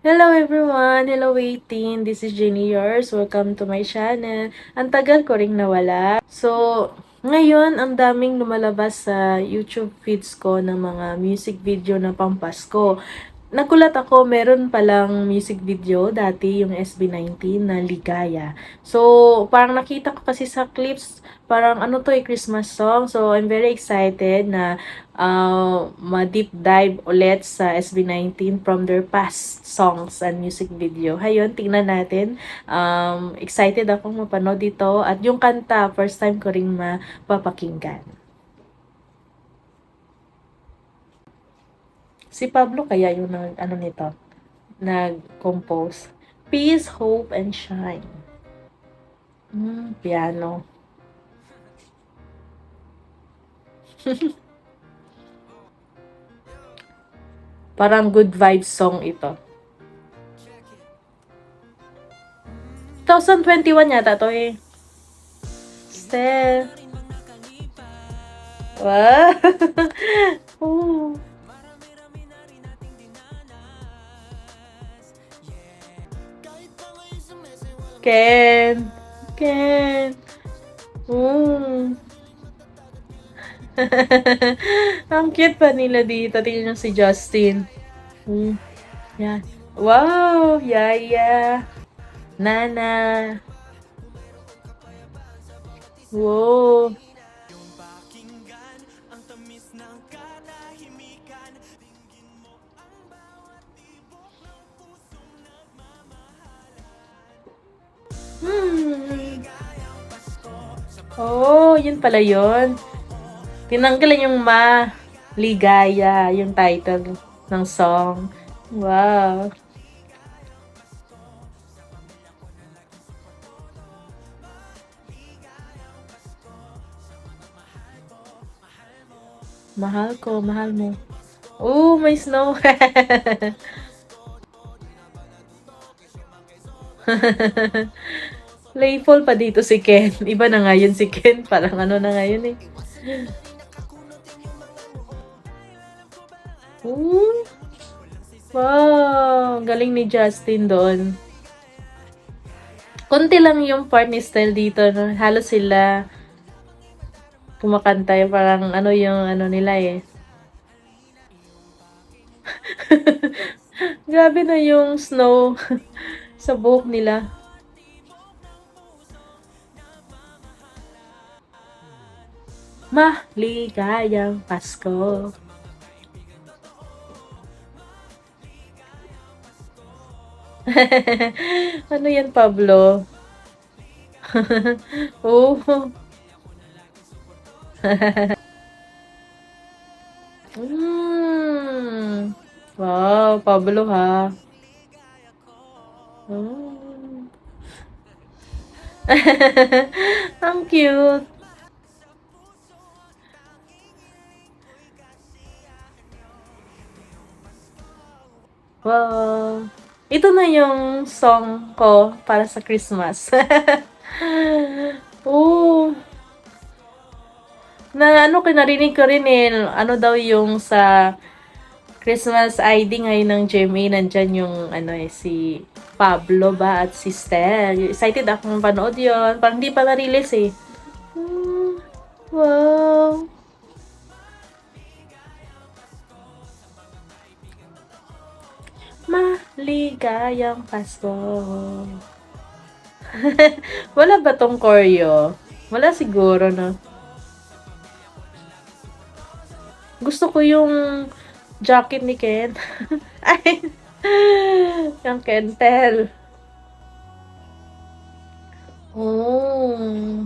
Hello everyone! Hello waiting! This is Jenny yours. Welcome to my channel. Ang tagal ko ring nawala. So, ngayon, ang daming lumalabas sa YouTube feeds ko ng mga music video na pampasko. Nagulat ako, meron palang music video dati, yung SB19 na Ligaya. So, parang nakita ko kasi sa clips, parang ano to Christmas song. So, I'm very excited na ma-deep dive ulit sa SB19 from their past songs and music video. Hayon, tingnan natin. Excited akong mapanood dito. At yung kanta, first time ko ring mapapakinggan. Si Pablo kaya yung ano nito, nag-compose. Peace, Hope, and Shine. Piano. Parang good vibes song ito. 2021 yata to eh. Steph. Wow. Oh. Ken. Ken. Ang cute pa nila dito. Tingnan nyo si Justin. Yan. Wow! Yaya. Nana. Wow. Oh, yun pala yun. Tinanggalan yung Ligaya, yung title ng song. Wow. Mahal ko, mahal mo. Oh, may snow. Playful pa dito si Ken. Iba na nga yun si Ken. Parang ano na nga yun eh. Ooh. Wow, galing ni Justin doon. Konti lang yung part ni Style dito, no? Halos sila kumakanta yung parang ano yung ano nila eh. Grabe na yung snow sa buhok nila. Maligayang Pasko. Ano yan, Pablo? Oh. Wow, Pablo ha. Ang cute. Wow. Ito na yung song ko para sa Christmas. Oh. Na ano, narinig ko rin eh, ano daw yung sa Christmas ID ngayon ng GMA, nandyan yung ano eh, si Pablo ba at si Stel. Excited akong panood yon. Parang hindi pa na-release eh. Wow. Maligayang Pasko. Wala ba tong choreo? Wala siguro, no? Gusto ko yung jacket ni Ken. Ay, yung Kentel. Oh.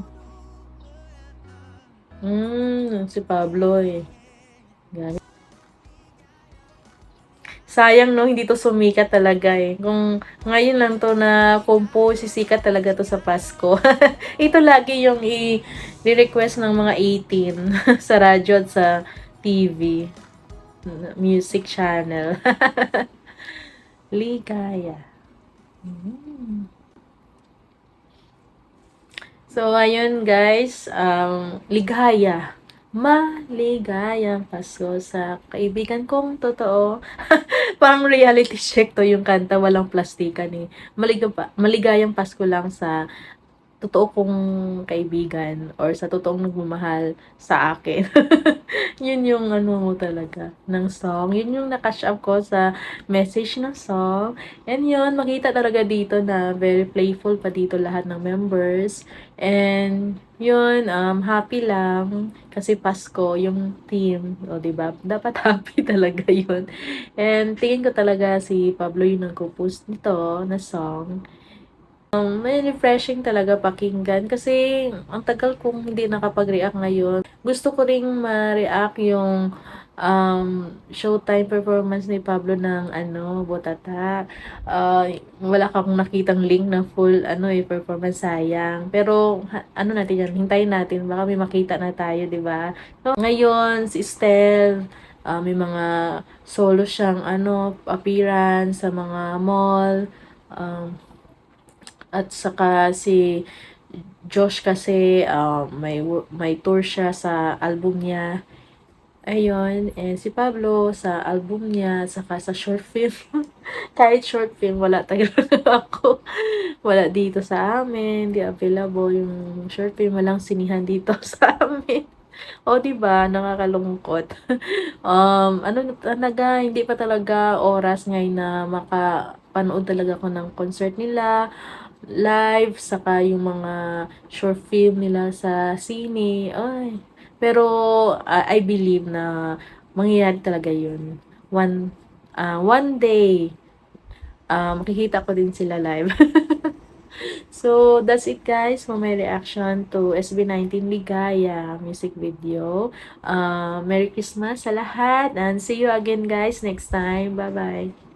Si Pablo eh. Galing. Sayang no, hindi to sumikat talaga eh. Kung ngayon lang to na compose, sisikat talaga to sa Pasko. Ito lagi yung i-request ng mga 18 sa radyo at sa TV. Music channel. Ligaya. So, ayun guys, ligaya. Maligayang Pasko sa kaibigan kong totoo. Parang reality check to yung kanta, walang plastikan eh. Maligayang Pasko lang sa totoo kong kaibigan or sa totoong nagmamahal sa akin. Yun yung ano mo talaga, ng song. Yun yung nakash up ko sa message ng song. And yun, makita talaga dito na very playful pa dito lahat ng members. And yun, happy lang. Kasi Pasko, yung theme, o diba? Dapat happy talaga yun. And tingin ko talaga si Pablo yung nagpo-post nito na song. May refreshing talaga pakinggan kasi ang tagal kong hindi nakapag-react ngayon. Gusto ko ring ma-react yung showtime performance ni Pablo ng ano, Botata. Wala kang nakitang link na full performance, sayang. Pero ano natin yan, hintayin natin, baka may makita na tayo, 'di ba? So, ngayon si Estel, may mga solo siyang appearance sa mga mall. At saka si Josh kasi may tour siya sa album niya. Ayun, and si Pablo sa album niya, saka sa short film. Kahit short film, wala talaga ako. Wala dito sa amin, di available yung short film, walang sinihan dito sa amin. O, di ba nakakalungkot. Ano talaga, hindi pa talaga oras ngayon na makapanood talaga ako ng concert nila live, saka yung mga short film nila sa sine. Ay, pero I believe na mangyayari talaga yun. One day, makikita ko din sila live. So, that's it guys for my reaction to SB19 Ligaya music video. Merry Christmas sa lahat and see you again guys next time. Bye-bye.